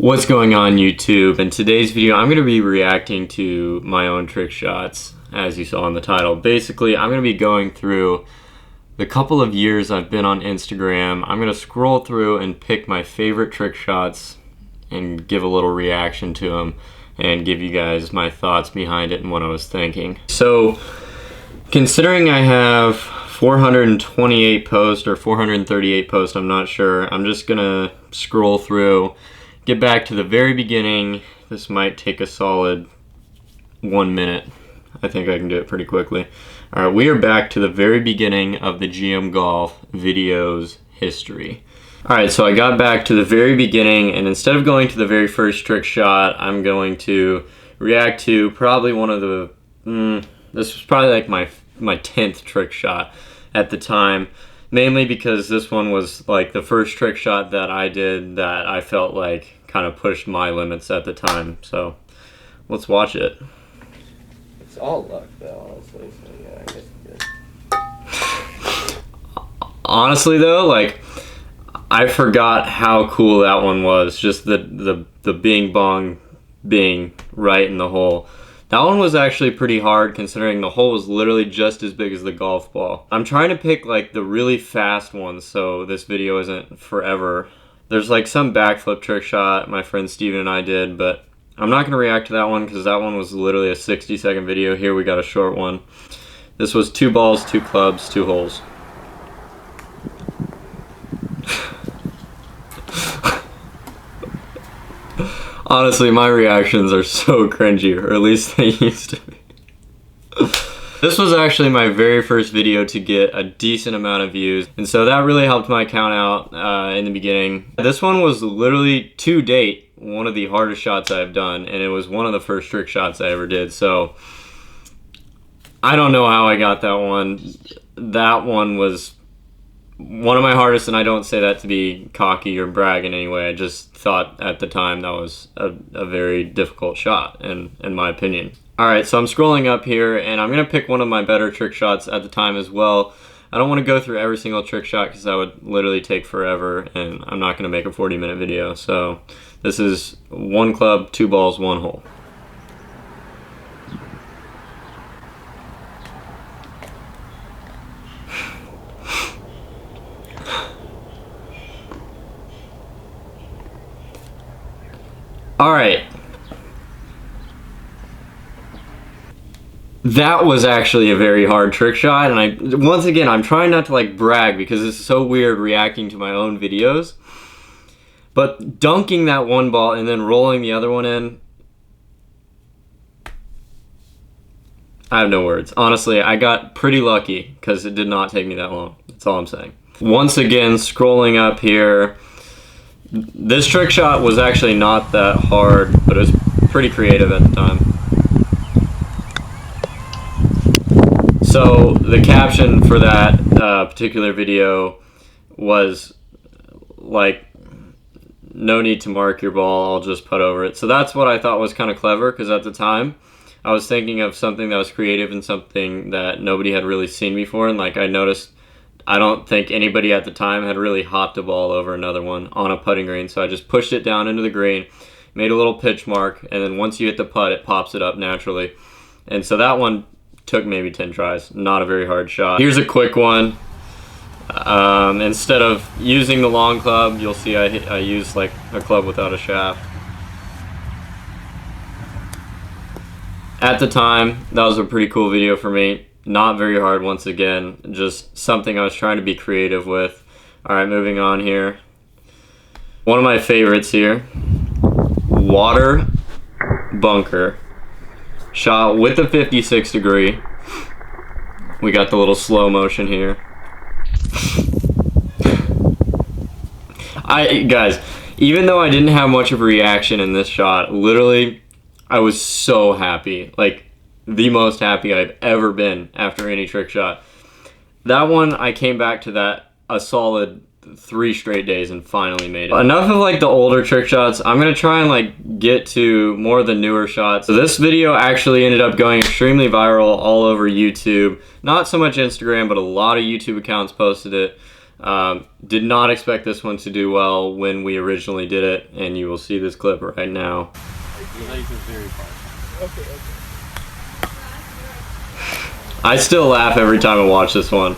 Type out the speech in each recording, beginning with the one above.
What's going on, YouTube? In today's video, I'm going to be reacting to my own trick shots, as you saw in the title. Basically, I'm going to be going through the couple of years I've been on Instagram. I'm going to scroll through and pick my favorite trick shots and give a little reaction to them and give you guys my thoughts behind it and what I was thinking. So, considering I have 428 posts or 438 posts, I'm not sure. I'm just going to scroll through, get back to the very beginning. This might take a solid 1 minute. I think I can do it pretty quickly. All right, we are back to the very beginning of the GM Golf videos history. All right, so I got back to the very beginning, and instead of going to the very first trick shot, I'm going to react to probably one of the, this was probably like my 10th trick shot at the time. Mainly because this one was like the first trick shot that I did that I felt like kind of pushed my limits at the time. So let's watch it. It's all luck though, honestly. So yeah, I guess good. Honestly though, like I forgot how cool that one was. Just the bing bong being right in the hole. That one was actually pretty hard considering the hole was literally just as big as the golf ball. I'm trying to pick like the really fast ones so this video isn't forever. There's like some backflip trick shot my friend Steven and I did, but I'm not going to react to that one because that one was literally a 60-second video. Here we got a short one. This was 2 balls, 2 clubs, 2 holes. Honestly, my reactions are so cringy, or at least they used to be. This was actually my very first video to get a decent amount of views, and so that really helped my account out in the beginning. This one was literally, to date, one of the hardest shots I've done, and it was one of the first trick shots I ever did, so I don't know how I got that one. That one was one of my hardest, and I don't say that to be cocky or brag in any way. I just thought at the time that was a very difficult shot, in my opinion. Alright, so I'm scrolling up here, and I'm going to pick one of my better trick shots at the time as well. I don't want to go through every single trick shot because that would literally take forever, and I'm not going to make a 40-minute video. So this is 1 club, 2 balls, 1 hole. Alright. That was actually a very hard trick shot, and once again, I'm trying not to like brag because it's so weird reacting to my own videos. But dunking that 1 ball and then rolling the other one in, I have no words. Honestly, I got pretty lucky because it did not take me that long. That's all I'm saying. Once again, scrolling up here, this trick shot was actually not that hard, but it was pretty creative at the time. So the caption for that particular video was like, no need to mark your ball, I'll just putt over it. So that's what I thought was kind of clever, because at the time I was thinking of something that was creative and something that nobody had really seen before, and like I noticed I don't think anybody at the time had really hopped a ball over another one on a putting green, so I just pushed it down into the green, made a little pitch mark, and then once you hit the putt, it pops it up naturally. And so that one took maybe 10 tries. Not a very hard shot. Here's a quick one. Instead of using the long club, you'll see I use like a club without a shaft. At the time, that was a pretty cool video for me. Not very hard once again, just something I was trying to be creative with. Alright, moving on here. One of my favorites here. Water bunker. Shot with a 56 degree. We got the little slow motion here. Guys, even though I didn't have much of a reaction in this shot, literally, I was so happy. Like, the most happy I've ever been after any trick shot. That one, I came back to that a solid 3 straight days and finally made it. Enough of like the older trick shots. I'm gonna try and like get to more of the newer shots. So this video actually ended up going extremely viral all over YouTube. Not so much Instagram, but a lot of YouTube accounts posted it. Did not expect this one to do well when we originally did it, and you will see this clip right now. I still laugh every time I watch this one.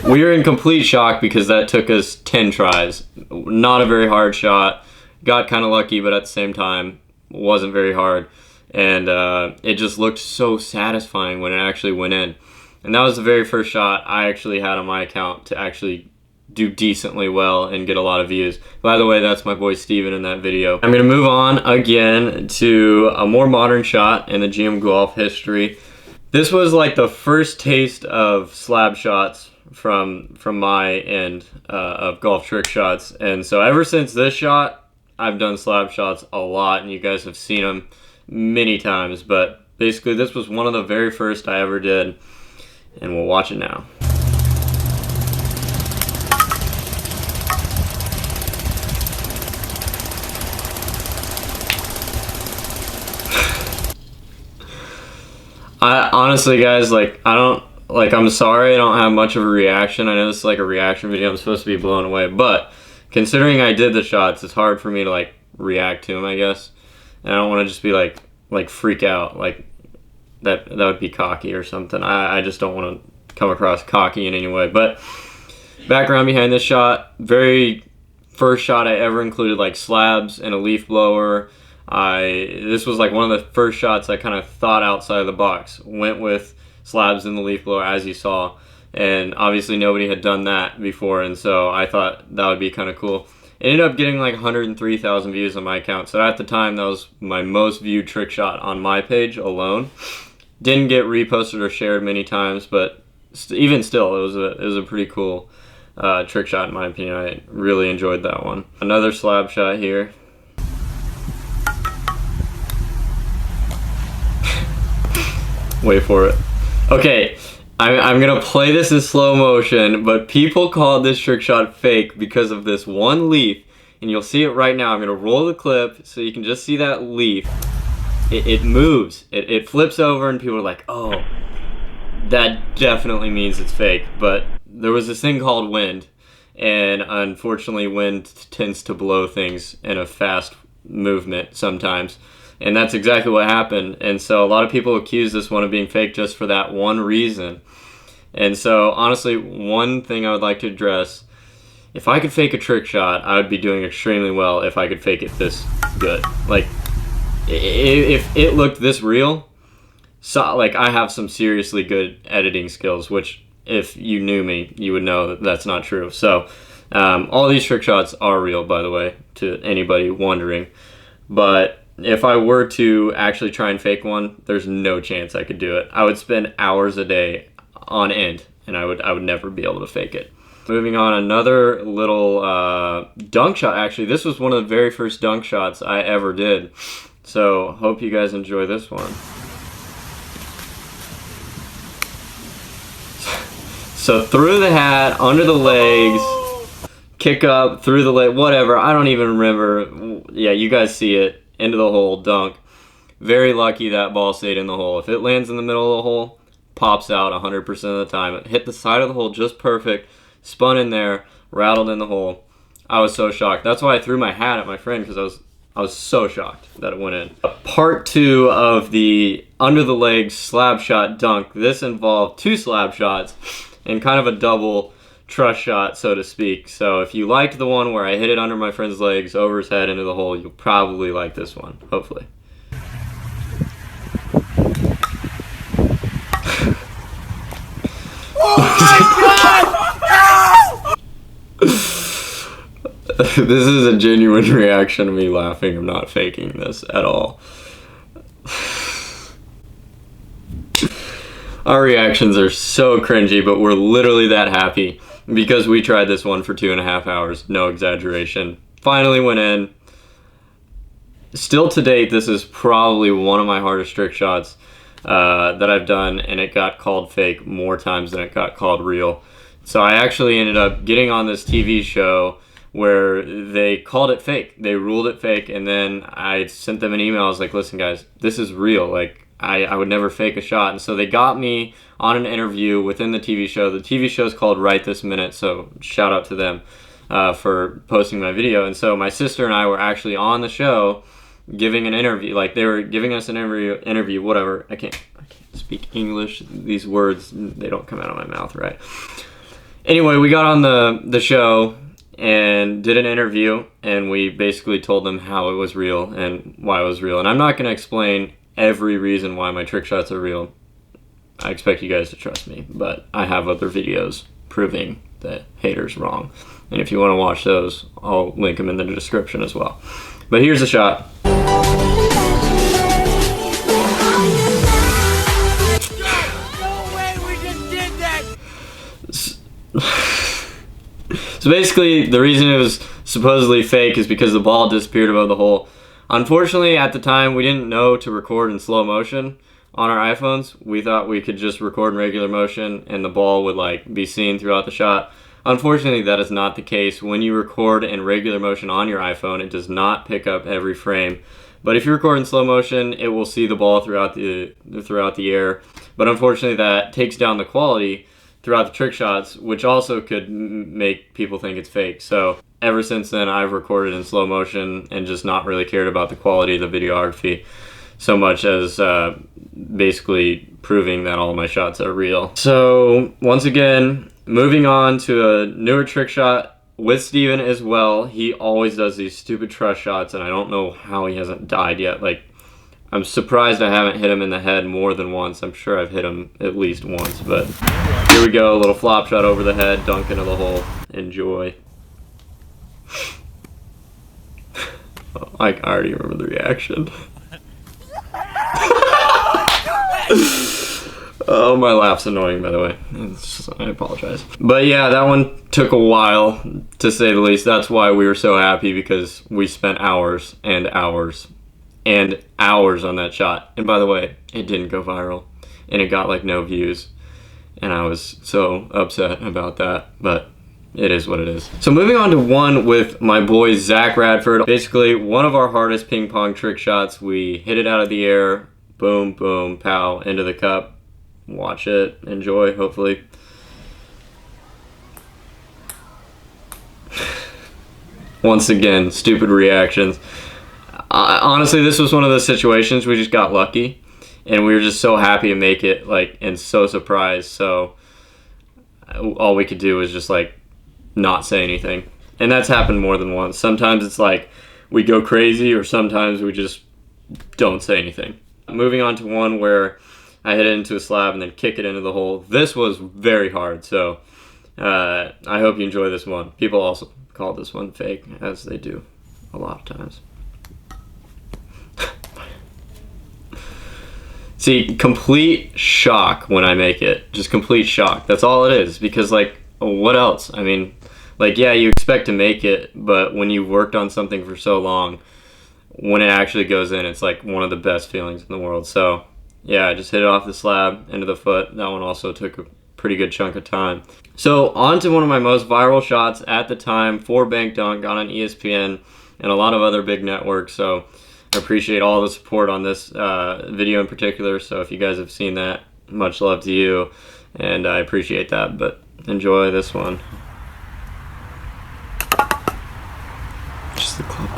We were in complete shock because that took us 10 tries. Not a very hard shot. Got kind of lucky, but at the same time, wasn't very hard. And it just looked so satisfying when it actually went in. And that was the very first shot I actually had on my account to actually do decently well and get a lot of views. By the way, that's my boy Steven in that video. I'm going to move on again to a more modern shot in the GM Golf history. This was like the first taste of slab shots from my end of golf trick shots. And so ever since this shot, I've done slab shots a lot, and you guys have seen them many times. But basically, this was one of the very first I ever did. And we'll watch it now. Honestly, guys, I'm sorry I don't have much of a reaction. I know this is like a reaction video. I'm supposed to be blown away, but considering I did the shots, it's hard for me to like react to them, I guess. And I don't want to just be like freak out, like that would be cocky or something. I just don't want to come across cocky in any way. But background behind this shot, very first shot I ever included like slabs and a leaf blower. This was like one of the first shots I kind of thought outside of the box. Went with slabs and the leaf blower, as you saw, and obviously nobody had done that before, and so I thought that would be kind of cool. It ended up getting like 103,000 views on my account, so at the time that was my most viewed trick shot on my page alone. Didn't get reposted or shared many times, but even still, it was a pretty cool trick shot in my opinion. I really enjoyed that one. Another slab shot here. Wait for it. Okay, I'm gonna play this in slow motion, but people called this trick shot fake because of this one leaf, and you'll see it right now. I'm gonna roll the clip so you can just see that leaf. It moves, it flips over, and people are like, oh, that definitely means it's fake. But there was this thing called wind, and unfortunately wind tends to blow things in a fast movement sometimes. And that's exactly what happened. And so a lot of people accuse this one of being fake just for that one reason. And so honestly, one thing I would like to address, if I could fake a trick shot, I would be doing extremely well if I could fake it this good. Like, if it looked this real, so like I have some seriously good editing skills, which if you knew me, you would know that that's not true. So all these trick shots are real, by the way, to anybody wondering. But if I were to actually try and fake one, there's no chance I could do it. I would spend hours a day on end, and I would never be able to fake it. Moving on, another little dunk shot. Actually, this was one of the very first dunk shots I ever did. So hope you guys enjoy this one. So through the hat, under the legs, kick up, through the leg, whatever. I don't even remember. Yeah, you guys see it. Into the hole, dunk. Very lucky that ball stayed in the hole. If it lands in the middle of the hole, pops out 100% of the time. It hit the side of the hole just perfect, spun in there, rattled in the hole. I was so shocked. That's why I threw my hat at my friend, because I was so shocked that it went in. Part 2 of the under the legs slab shot dunk. This involved 2 slab shots and kind of a double trust shot, so to speak. So if you liked the one where I hit it under my friend's legs, over his head, into the hole, you'll probably like this one, hopefully. Oh my god! This is a genuine reaction to me laughing. I'm not faking this at all. Our reactions are so cringy, but we're literally that happy because we tried this one for 2.5 hours. No exaggeration. Finally went in. Still to date, this is probably one of my hardest trick shots that I've done, and it got called fake more times than it got called real. So I actually ended up getting on this TV show where they called it fake. They ruled it fake, and then I sent them an email. I was like, listen guys, this is real. Like, I would never fake a shot. And so they got me on an interview within the TV show. The TV show is called Right This Minute, so shout out to them for posting my video. And so my sister and I were actually on the show giving an interview. Like, they were giving us an interview, whatever. I can't speak English. These words, they don't come out of my mouth right. Anyway, we got on the show and did an interview, and we basically told them how it was real and why it was real. And I'm not going to explain every reason why my trick shots are real. I expect you guys to trust me, but I have other videos proving that haters wrong. And if you want to watch those, I'll link them in the description as well. But here's a shot. So basically, the reason it was supposedly fake is because the ball disappeared above the hole. Unfortunately, at the time, we didn't know to record in slow motion on our iPhones. We thought we could just record in regular motion and the ball would like be seen throughout the shot. Unfortunately, that is not the case. When you record in regular motion on your iPhone, it does not pick up every frame. But if you record in slow motion, it will see the ball throughout the air. But unfortunately, that takes down the quality throughout the trick shots, which also could make people think it's fake. So ever since then, I've recorded in slow motion and just not really cared about the quality of the videography so much as basically proving that all of my shots are real. So once again, moving on to a newer trick shot with Steven as well. He always does these stupid trust shots, and I don't know how he hasn't died yet. Like, I'm surprised I haven't hit him in the head more than once. I'm sure I've hit him at least once, but here we go. A little flop shot over the head, dunk into the hole. Enjoy. I already remember the reaction. Oh, my laugh's annoying, by the way. I apologize. But yeah, that one took a while, to say the least. That's why we were so happy, because we spent hours and hours and hours on that shot. And by the way, it didn't go viral, and it got like no views, and I was so upset about that, but it is what it is. So moving on to one with my boy Zach Radford. Basically, one of our hardest ping pong trick shots. We hit it out of the air, boom, boom, pow, into the cup. Watch it, enjoy, hopefully. Once again, stupid reactions. Honestly, this was one of those situations we just got lucky, and we were just so happy to make it, like, and so surprised. So all we could do was just like not say anything, and that's happened more than once. Sometimes it's like we go crazy, or sometimes we just don't say anything. Moving on to one where I hit it into a slab and then kick it into the hole. This was very hard, so I hope you enjoy this one. People also call this one fake, as they do a lot of times. See, complete shock when I make it. Just complete shock. That's all it is. Because, like, what else? I mean, like, yeah, you expect to make it, but when you've worked on something for so long, when it actually goes in, it's like one of the best feelings in the world. So, yeah, I just hit it off the slab into the foot. That one also took a pretty good chunk of time. So, on to one of my most viral shots at the time, 4-bank dunk, got on ESPN and a lot of other big networks. So, I appreciate all the support on this video in particular. So if you guys have seen that, much love to you, and I appreciate that. But enjoy this one. Just the club.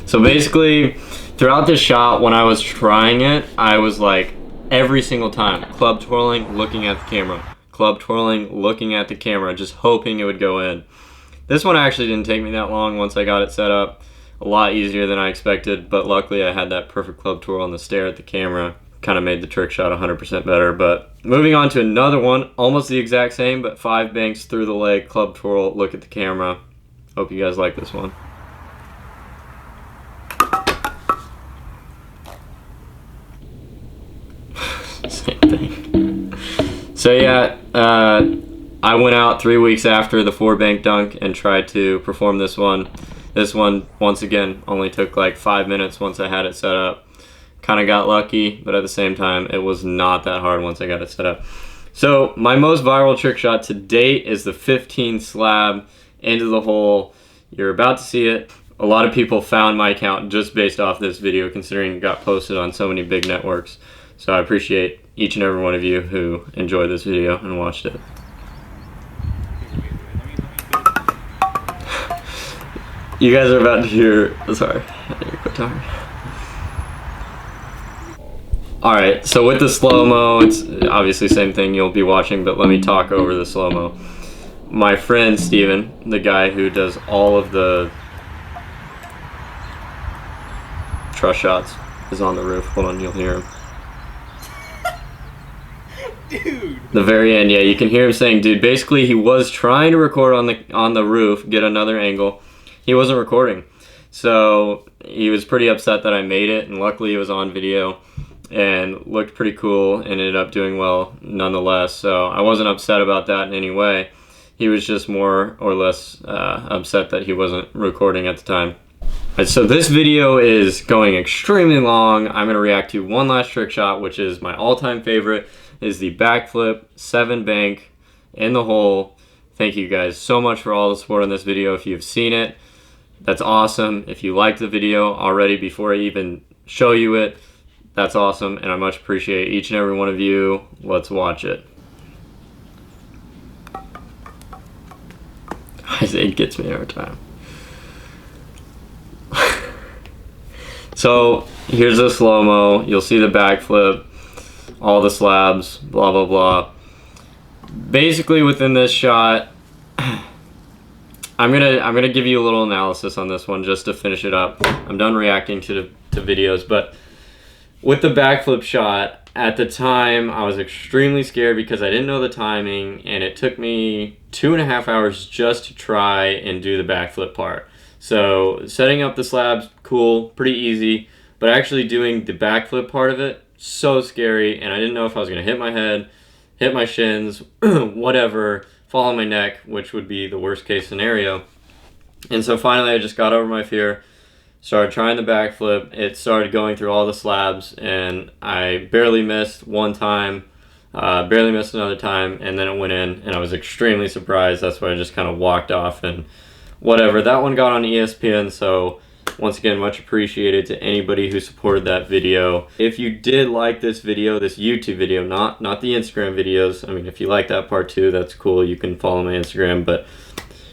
So basically, throughout this shot, when I was trying it, I was like, every single time, club twirling, looking at the camera. Club twirling, looking at the camera, just hoping it would go in. This one actually didn't take me that long once I got it set up. A lot easier than I expected, but luckily I had that perfect club twirl and the stare at the camera. Kind of made the trick shot 100% better. But moving on to another one, almost the exact same, but 5 banks through the leg, club twirl, look at the camera. Hope you guys like this one. Same thing. So yeah, I went out 3 weeks after the 4-bank dunk and tried to perform this one. This one, once again, only took like 5 minutes once I had it set up. Kind of got lucky, but at the same time, it was not that hard once I got it set up. So my most viral trick shot to date is the 15 slab into the hole. You're about to see it. a lot of people found my account just based off this video, considering it got posted on so many big networks. So I appreciate each and every one of you who enjoyed this video and watched it. You guys are about to hear, sorry, I need to quit talking. Alright, so with the slow-mo, it's obviously same thing you'll be watching, but let me talk over the slow-mo. My friend Steven, the guy who does all of the trust shots, is on the roof. Hold on, you'll hear him. Dude! The very end, yeah, you can hear him saying, dude, basically he was trying to record on the roof, get another angle. He wasn't recording. So he was pretty upset that I made it, and luckily it was on video and looked pretty cool and ended up doing well nonetheless. So I wasn't upset about that in any way. He was just more or less upset that he wasn't recording at the time. Right, so this video is going extremely long. I'm going to react to one last trick shot, which is my all-time favorite, is the backflip 7 bank in the hole. Thank you guys so much for all the support on this video. If you've seen it, that's awesome. If you liked the video already before I even show you it, that's awesome, and I much appreciate each and every one of you. Let's watch it. It gets me every time. So here's the slow-mo. You'll see the backflip, all the slabs, blah blah blah. Basically within this shot, I'm gonna give you a little analysis on this one just to finish it up. I'm done reacting to videos, but with the backflip shot, at the time I was extremely scared because I didn't know the timing, and it took me 2.5 hours just to try and do the backflip part. So setting up the slabs, cool, pretty easy, but actually doing the backflip part of it, so scary, and I didn't know if I was gonna hit my head, hit my shins, whatever, fall on my neck, which would be the worst case scenario. And so finally I just got over my fear, started trying the backflip. It started going through all the slabs, and I barely missed one time, barely missed another time, and then it went in, and I was extremely surprised. That's why I just kind of walked off and whatever. That one got on ESPN, so once again, much appreciated to anybody who supported that video. If you did like this video, this YouTube video, not the Instagram videos, I mean, if you like that part too, that's cool. You can follow my Instagram, but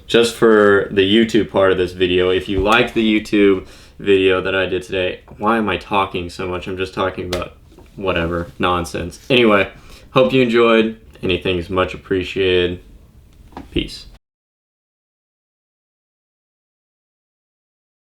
just for the YouTube part of this video, if you like the YouTube video that I did today, why am I talking so much? I'm just talking about whatever, nonsense. Anyway, hope you enjoyed. Anything is much appreciated. Peace.